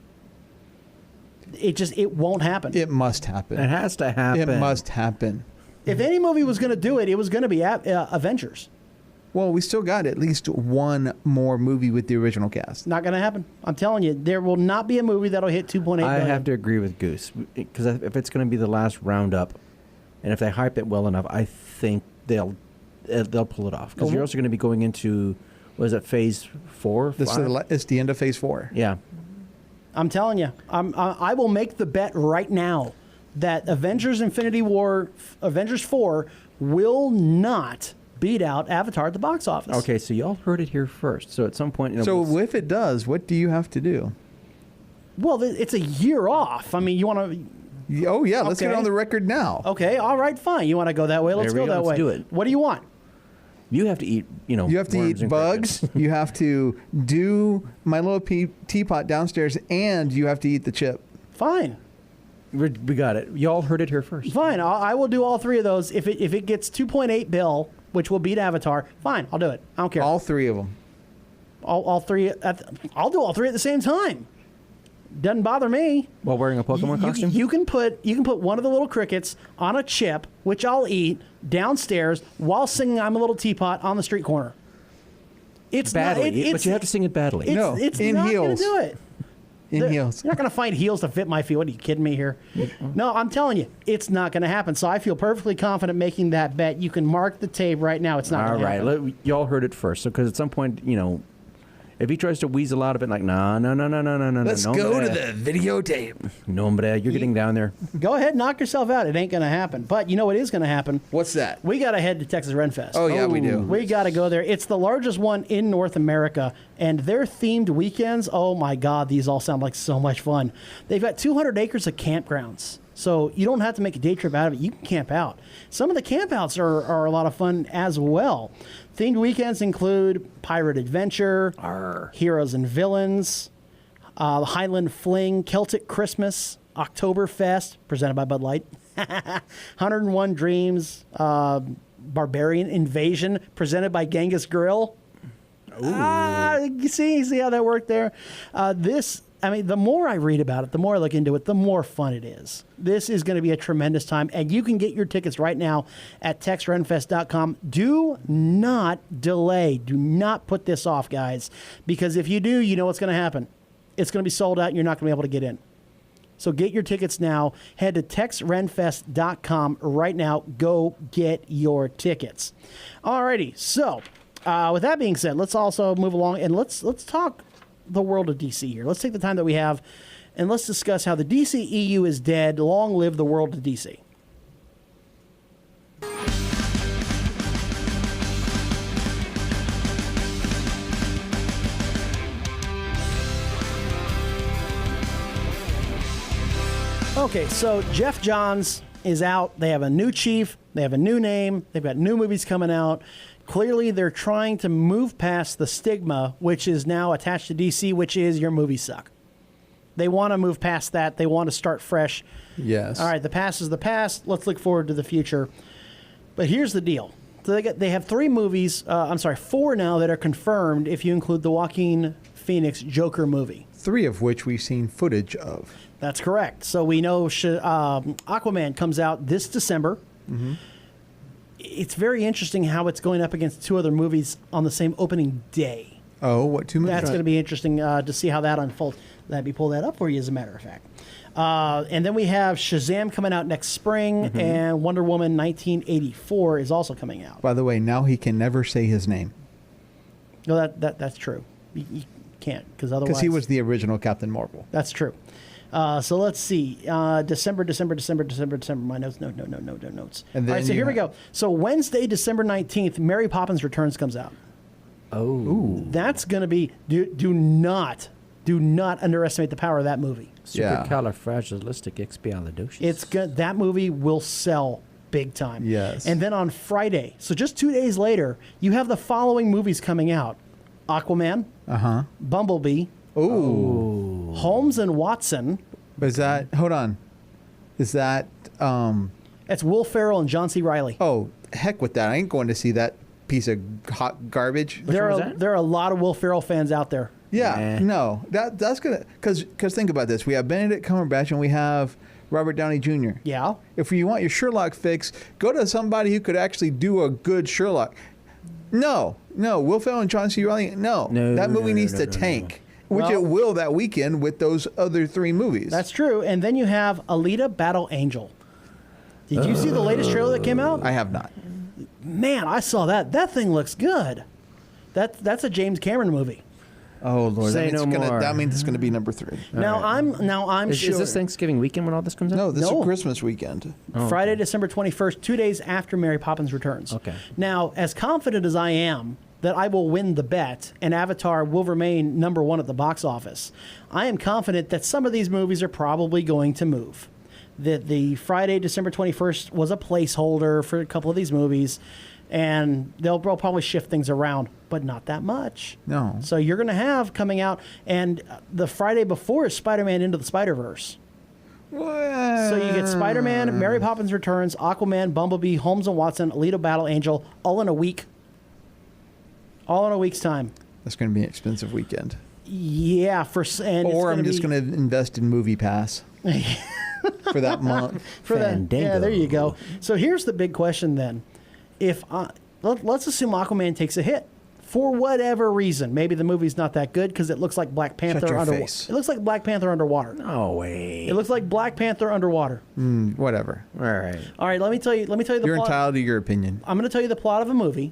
It won't happen. It must happen. It has to happen. It must happen. If any movie was going to do it, it was going to be Avengers. Well, we still got at least one more movie with the original cast. Not going to happen. I'm telling you, there will not be a movie that'll hit 2.8 billion. I have to agree with Goose, because if it's going to be the last roundup, and if they hype it well enough, I think they'll pull it off. Because you're also going to be going into, was it Phase 4? It's the end of Phase 4. Yeah. I'm telling you, I will make the bet right now that Avengers Infinity War, Avengers 4 will not beat out Avatar at the box office. Okay, so y'all heard it here first. So at some point... So if it does, what do you have to do? Well, it's a year off. I mean, you want to... Oh, yeah, let's get it on the record now. Okay, all right, fine. You want to go that way? Let's go that way. Let's do it. What do you want? You have to eat, You have to eat bugs. You have to do my little teapot downstairs, and you have to eat the chip. Fine. We got it. Y'all heard it here first. Fine. I will do all three of those. If it gets 2.8 bill, which will beat Avatar, fine. I'll do it. I don't care. All three of them. All three. I'll do all three at the same time. Doesn't bother me. While wearing a Pokemon costume? You can put one of the little crickets on a chip, which I'll eat, downstairs while singing "I'm a Little Teapot" on the street corner. It's badly, but you have to sing it badly. It's in not heels. Going to do it. In heels. You're not going to find heels to fit my feet. What are you kidding me here? No, I'm telling you, it's not going to happen. So I feel perfectly confident making that bet. You can mark the tape right now. It's not going to happen. All right, y'all heard it first. So because at some point, if he tries to weasel out of it, like, no. Let's go to the videotape. No, hombre, you're getting down there. Go ahead, knock yourself out. It ain't going to happen. But you know what is going to happen? What's that? We got to head to Texas Ren Fest. Oh, yeah, we do. We got to go there. It's the largest one in North America, and their themed weekends, oh, my God, these all sound like so much fun. They've got 200 acres of campgrounds. So you don't have to make a day trip out of it. You can camp out. Some of the campouts are a lot of fun as well. Themed weekends include Pirate Adventure, Heroes and Villains, Highland Fling, Celtic Christmas, Oktoberfest, presented by Bud Light, 101 Dreams, Barbarian Invasion, presented by Genghis Grill. You see how that worked there? The more I read about it, the more I look into it, the more fun it is. This is going to be a tremendous time, and you can get your tickets right now at TexRenFest.com. Do not delay. Do not put this off, guys, because if you do, you know what's going to happen. It's going to be sold out, and you're not going to be able to get in. So get your tickets now. Head to TexRenFest.com right now. Go get your tickets. Alrighty, so with that being said, let's also move along, and let's talk the world of DC here. Let's take the time that we have and let's discuss how the DC EU is dead. Long live the world of DC. Okay, so Jeff Johns is out. They have a new chief. They have a new name. They've got new movies coming out. Clearly, they're trying to move past the stigma, which is now attached to DC, which is your movies suck. They want to move past that. They want to start fresh. Yes. All right, the past is the past. Let's look forward to the future. But here's the deal. So they have 4 now that are confirmed if you include the Joaquin Phoenix Joker movie. 3 of which we've seen footage of. That's correct. So we know Aquaman comes out this December. Mm-hmm. It's very interesting how it's going up against 2 other movies on the same opening day. Oh, what 2 movies? That's going to be interesting to see how that unfolds. Let me pull that up for you, as a matter of fact. And then we have Shazam coming out next spring, and Wonder Woman 1984 is also coming out. By the way, now he can never say his name. No, that's true. You can't, because otherwise... Because he was the original Captain Marvel. That's true. So let's see. December. My notes. No notes. And then all right, so here we go. So Wednesday, December 19th, Mary Poppins Returns comes out. Oh. That's going to be... Do not Do not underestimate the power of that movie. Yeah. Supercalifragilisticexpialidocious. It's good. That movie will sell big time. Yes. And then on Friday, so just 2 days later, you have the following movies coming out: Aquaman, Bumblebee, Holmes and Watson. Is that? Hold on. Is that? That's Will Ferrell and John C. Reilly. Oh, heck with that! I ain't going to see that piece of hot garbage. There are a lot of Will Ferrell fans out there. Yeah, no, that's gonna because think about this. We have Benedict Cumberbatch and we have Robert Downey Jr. Yeah. If you want your Sherlock fix, go to somebody who could actually do a good Sherlock. No, Will Ferrell and John C. Reilly. No, that movie needs to tank, which it will that weekend with those other 3 movies. That's true. And then you have Alita: Battle Angel. Did you see the latest trailer that came out? I have not. Man, I saw that. That thing looks good. That's a James Cameron movie. Oh Lord, Say no more. That means it's going to be number 3. Now I'm sure. Is this Thanksgiving weekend when all this comes out? No, this No. is Christmas weekend. Friday, December 21st, 2 days after Mary Poppins Returns. Okay. Now, as confident as I am that I will win the bet and Avatar will remain number 1 at the box office, I am confident that some of these movies are probably going to move. That the Friday, December 21st was a placeholder for a couple of these movies, and they'll probably shift things around, but not that much. No. So you're going to have coming out, and the Friday before is Spider-Man Into the Spider-Verse. So you get Spider-Man, Mary Poppins Returns, Aquaman, Bumblebee, Holmes and Watson, Alita: Battle Angel, all in a week. All in a week's time. That's going to be an expensive weekend. Yeah, Or I'm just going to invest in Movie Pass for that month. for that. Fandango. Yeah, there you go. So here's the big question then: if let's assume Aquaman takes a hit for whatever reason, maybe the movie's not that good because it looks like Black Panther your underwater. face. It looks like Black Panther underwater. No way. It looks like Black Panther underwater. Whatever. All right. All right, let me tell you the You're plot. entitled to your opinion. I'm going to tell you the plot of a movie,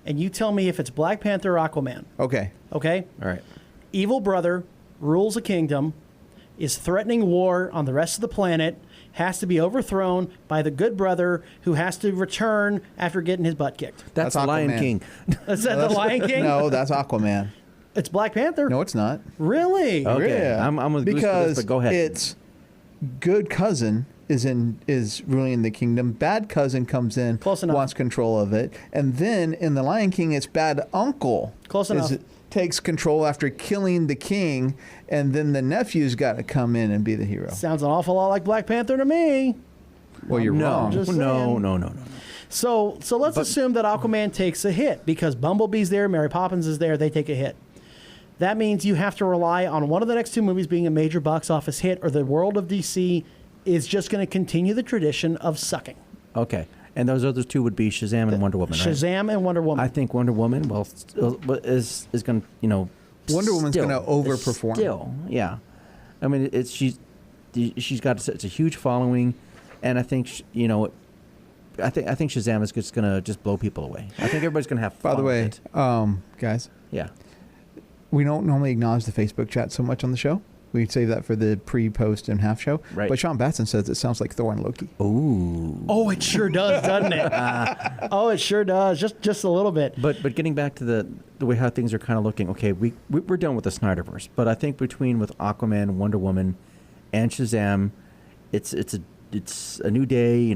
and you tell me if it's Black Panther or Aquaman. Okay. Okay? All right. Evil brother rules a kingdom, is threatening war on the rest of the planet, has to be overthrown by the good brother who has to return after getting his butt kicked. That's That's Lion Aquaman. King. Is that the Lion King? No, that's Aquaman. It's Black Panther? No, it's not. Really? Okay. Yeah. I'm with Goose for because this, but go ahead. It's good cousin is ruling the kingdom. Bad cousin comes in, Close enough. wants control of it, and then in the Lion King, it's bad uncle. Close enough. Takes control after killing the king, and then the nephew's got to come in and be the hero. Sounds an awful lot like Black Panther to me. Well, you're wrong. Just No. saying. So let's assume that Aquaman takes a hit because Bumblebee's there, Mary Poppins is there, they take a hit. That means you have to rely on one of the next 2 movies being a major box office hit, or the world of DC is just going to continue the tradition of sucking. Okay. And those other 2 would be Shazam and Wonder Woman, right? Shazam and Wonder Woman. I think Wonder Woman, is going to, Wonder Woman's gonna overperform. Still, yeah. I mean, she's got it's a huge following, and I think I think Shazam is just gonna blow people away. I think everybody's gonna have fun. By the way, with it. guys, Yeah. we don't normally acknowledge the Facebook chat so much on the show. We save that for the pre, post, and half show. Right. But Sean Batson says it sounds like Thor and Loki. Ooh. Oh, it sure does, doesn't it? Oh, it sure does. Just a little bit. But getting back to the way how things are kind of looking, okay, we're done with the Snyderverse, but I think with Aquaman, Wonder Woman, and Shazam, it's a new day.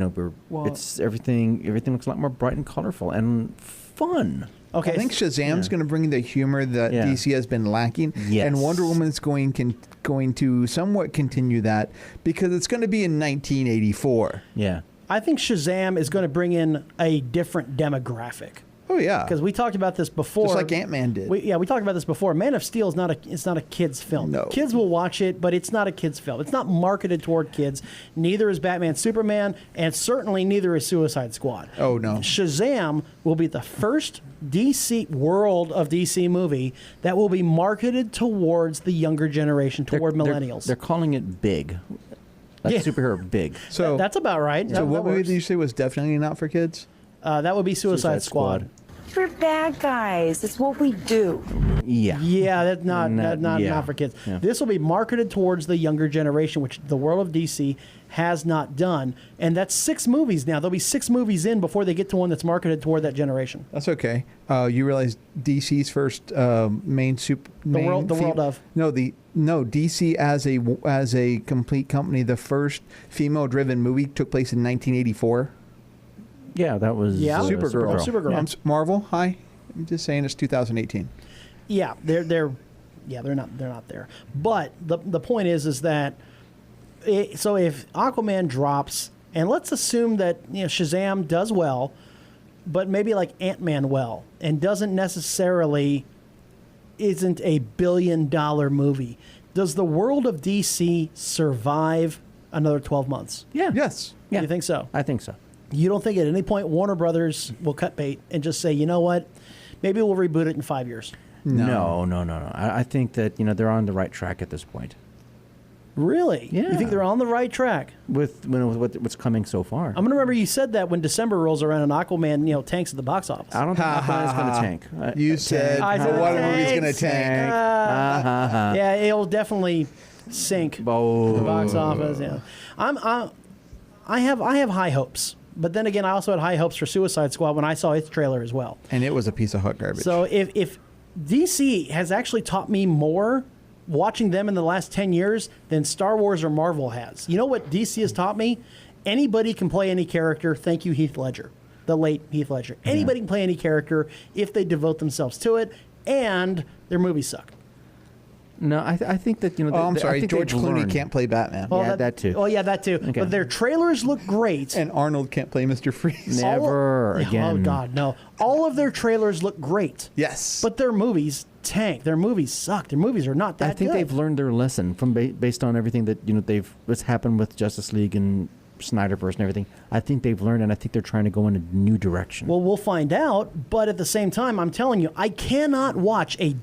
It's everything looks a lot more bright and colorful and fun. Okay. I think Shazam's going to bring the humor that DC has been lacking, Yes. and Wonder Woman's going to somewhat continue that because it's going to be in 1984. Yeah. I think Shazam is going to bring in a different demographic. Oh yeah, Because we talked about this before. just like Ant-Man did. We talked about this before. Man of Steel is not a kid's film. No. Kids will watch it, but it's not a kid's film. It's not marketed toward kids. Neither is Batman Superman, and certainly neither is Suicide Squad. Oh, no. Shazam will be the first world of DC movie that will be marketed towards the younger generation, toward millennials. They're calling it big. Like Yeah. superhero big. So That's about right. So That what movie works. did you say was definitely not for kids? That would be Suicide Squad. We're bad guys. It's what we do. Yeah. Yeah, that's not for kids. Yeah. This will be marketed towards the younger generation, which the world of DC has not done. And that's 6 movies now. There'll be 6 movies in before they get to one that's marketed toward that generation. That's okay. You realize DC's first main super world of DC as a complete company. The first female-driven movie took place in 1984. Yeah, that was Supergirl. Yeah. Marvel. Hi, I'm just saying it's 2018. Yeah, they're not there. But the point is that so if Aquaman drops, and let's assume that Shazam does well, but maybe like Ant-Man well, and doesn't necessarily isn't a billion-dollar movie, does the world of DC survive another 12 months? Yeah. Yes. Yeah. You think so? I think so. You don't think at any point Warner Brothers will cut bait and just say, you know what, maybe we'll reboot it in 5 years? No. I think that they're on the right track at this point. Really? Yeah. You think they're on the right track? With what's coming so far. I'm going to remember you said that when December rolls around and Aquaman, tanks at the box office. I don't think Aquaman's going to tank. You said the water movie's going to tank. Yeah, it'll definitely sink the box office. Yeah, I have high hopes, but then again, I also had high hopes for Suicide Squad when I saw its trailer as well. And it was a piece of hot garbage. So if DC has actually taught me more watching them in the last 10 years than Star Wars or Marvel has. You know what DC has taught me? Anybody can play any character. Thank you, Heath Ledger, the late Heath Ledger. Anybody can play any character if they devote themselves to it, and their movies suck. No, I think that I'm sorry, I think George Clooney can't play Batman. Well, that too. Oh yeah, that too. Okay. But their trailers look great. And Arnold can't play Mr. Freeze. Never again. Oh God, no! All of their trailers look great. Yes. But their movies tank. Their movies suck. Their movies are not that good. I think they've learned their lesson from based on everything that what's happened with Justice League and Snyderverse and everything. I think they've learned, and I think they're trying to go in a new direction. Well, we'll find out. But at the same time, I'm telling you, I cannot watch a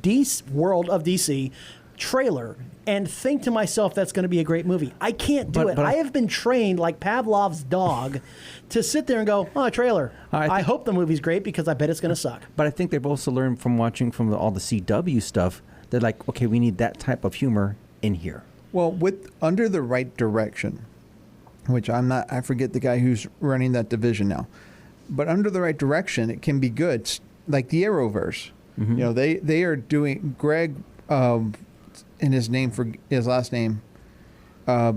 World of DC trailer and think to myself that's going to be a great movie. I can't do it. I have been trained like Pavlov's dog to sit there and go, oh, a trailer. I hope the movie's great because I bet it's going to suck. But I think they've also learned from watching from all the CW stuff. They're like, okay, we need that type of humor in here. Well, under the right direction, which I forget the guy who's running that division now, but under the right direction, it can be good. Like the Arrowverse. Mm-hmm. They are doing Greg. And his last name, I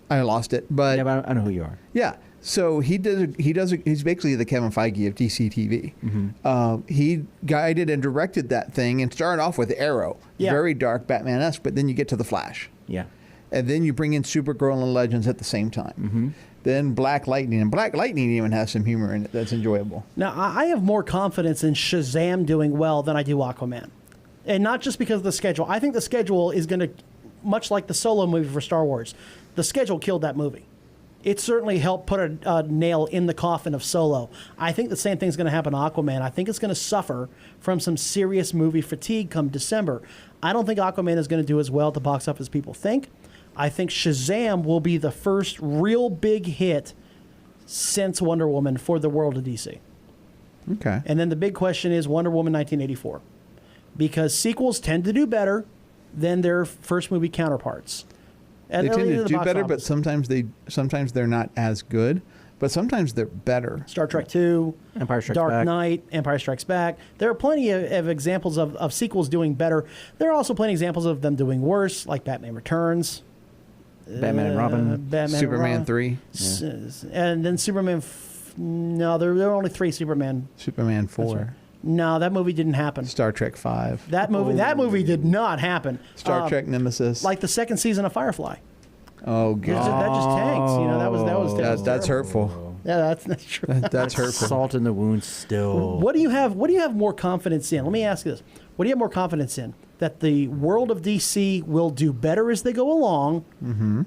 lost it. But yeah, but I know who you are. Yeah, so he's basically the Kevin Feige of DC TV. Mm-hmm. He guided and directed that thing and started off with Arrow, very dark Batman-esque. But then you get to the Flash, and then you bring in Supergirl and Legends at the same time. Mm-hmm. Then Black Lightning, and Black Lightning even has some humor in it that's enjoyable. Now I have more confidence in Shazam doing well than I do Aquaman. And not just because of the schedule. I think the schedule is going to, much like the Solo movie for Star Wars, the schedule killed that movie. It certainly helped put a nail in the coffin of Solo. I think the same thing's going to happen to Aquaman. I think it's going to suffer from some serious movie fatigue come December. I don't think Aquaman is going to do as well at the box office as people think. I think Shazam will be the first real big hit since Wonder Woman for the world of DC. Okay. And then the big question is Wonder Woman 1984. Because sequels tend to do better than their first movie counterparts. They tend to do better, but sometimes they're not as good. But sometimes they're better. Star Trek II, Empire Strikes Dark Back. Knight, Empire Strikes Back. There are plenty of examples of sequels doing better. There are also plenty of examples of them doing worse, like Batman Returns. Batman and Robin. Superman 3. And then Superman... No, there are only 3 Superman. Superman 4. No, that movie didn't happen. Star Trek 5. That movie did not happen. Star Trek Nemesis. Like the second season of Firefly. Oh God. That just tanks. That was that's hurtful. Yeah, that's true. That's hurtful. Salt in the wound still. What do you have more confidence in? Let me ask you this. What do you have more confidence in? That the world of DC will do better as they go along,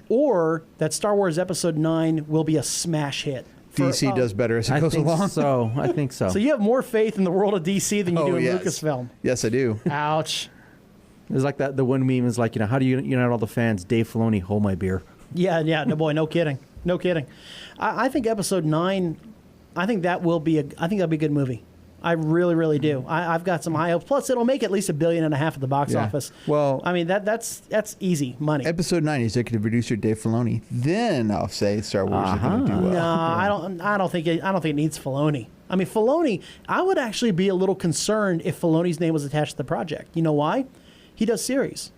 or that Star Wars Episode 9 will be a smash hit? DC does better as it goes along. I think so. So you have more faith in the world of DC than you do in Lucasfilm. Yes, I do. Ouch. It's like that. The one meme is like, how do you unite all the fans? Dave Filoni, hold my beer. Yeah. No, boy, no kidding. I think Episode 9. I think that'll be a good movie. I really, really do. I've got some high hopes. Plus, it'll make at least $1.5 billion at the box office. Well, I mean that's easy money. Episode 9, executive producer Dave Filoni. Then I'll say Star Wars is going to do well. No, I don't think it needs Filoni. I mean, Filoni. I would actually be a little concerned if Filoni's name was attached to the project. You know why? He does series.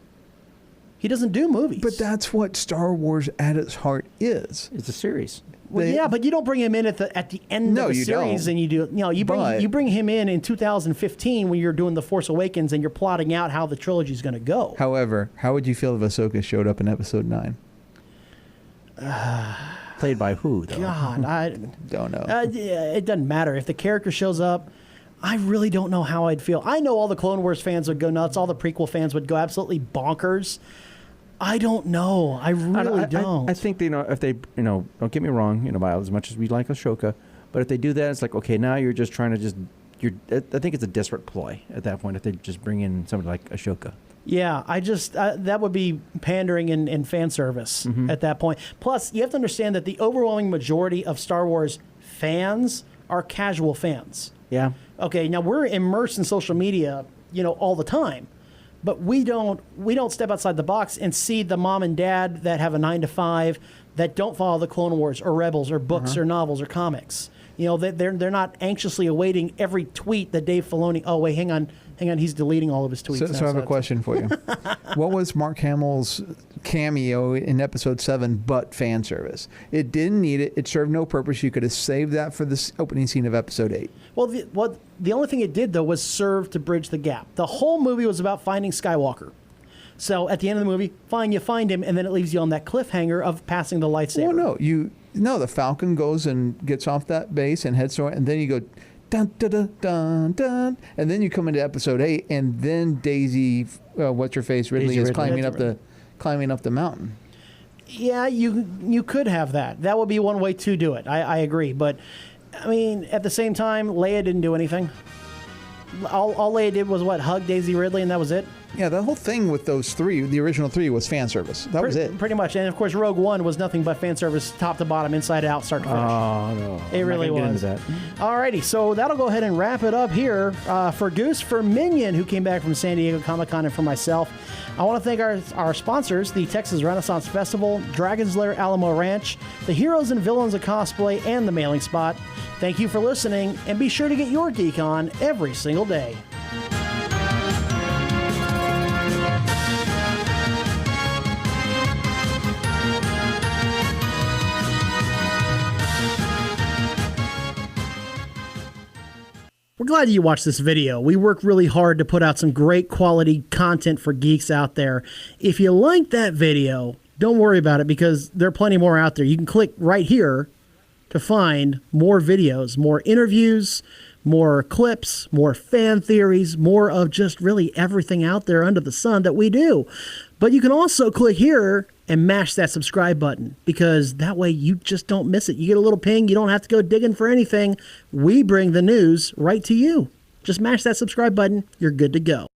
He doesn't do movies. But that's what Star Wars at its heart is. It's a series. Well, yeah, but you don't bring him in at the end of the series, and you bring him in 2015 when you're doing The Force Awakens and you're plotting out how the trilogy is going to go. However, how would you feel if Ahsoka showed up in Episode 9? Played by who, though? God, I don't know. It doesn't matter if the character shows up. I really don't know how I'd feel. I know all the Clone Wars fans would go nuts. All the prequel fans would go absolutely bonkers. I don't know. I really don't. I think if they don't get me wrong, by as much as we like Ashoka, but if they do that, it's like, okay, now you're just trying to I think it's a desperate ploy at that point if they just bring in somebody like Ashoka. Yeah, that would be pandering and fan service at that point. Plus, you have to understand that the overwhelming majority of Star Wars fans are casual fans. Yeah. Okay, now we're immersed in social media, all the time. But we don't step outside the box and see the mom and dad that have a 9 to 5 that don't follow the Clone Wars or Rebels or books or novels or comics. They're not anxiously awaiting every tweet that Dave Filoni. Oh wait, hang on, he's deleting all of his tweets. So I have a question for you. What was Mark Hamill's cameo in Episode 7 but fan service? It didn't need it. It served no purpose. You could have saved that for this opening scene of Episode 8. Well, the only thing it did, though, was serve to bridge the gap. The whole movie was about finding Skywalker. So at the end of the movie, you find him, and then it leaves you on that cliffhanger of passing the lightsaber. Well, no, the Falcon goes and gets off that base and heads toward, and then you go dun dun dun dun dun, and then you come into Episode 8, and then Daisy, what's her face, Ridley is climbing up the mountain. Yeah, you could have that. That would be one way to do it. I agree, but. I mean, at the same time, Leia didn't do anything. All Leia did was hug Daisy Ridley, and that was it. Yeah, the whole thing with those three, the original three, was fan service. That was it. Pretty much. And, of course, Rogue One was nothing but fan service, top to bottom, inside out, start to finish. Oh, no. It really was. Get into that. Alrighty, so that'll go ahead and wrap it up here. For Goose, for Minion, who came back from San Diego Comic Con, and for myself, I want to thank our sponsors, the Texas Renaissance Festival, Dragon's Lair Alamo Ranch, the Heroes and Villains of Cosplay, and the Mailing Spot. Thank you for listening, and be sure to get your geek on every single day. We're glad you watched this video. We work really hard to put out some great quality content for geeks out there. If you like that video, don't worry about it because there are plenty more out there. You can click right here to find more videos, more interviews, more clips, more fan theories, more of just really everything out there under the sun that we do. But you can also click here and mash that subscribe button because that way you just don't miss it. You get a little ping. You don't have to go digging for anything. We bring the news right to you. Just mash that subscribe button. You're good to go.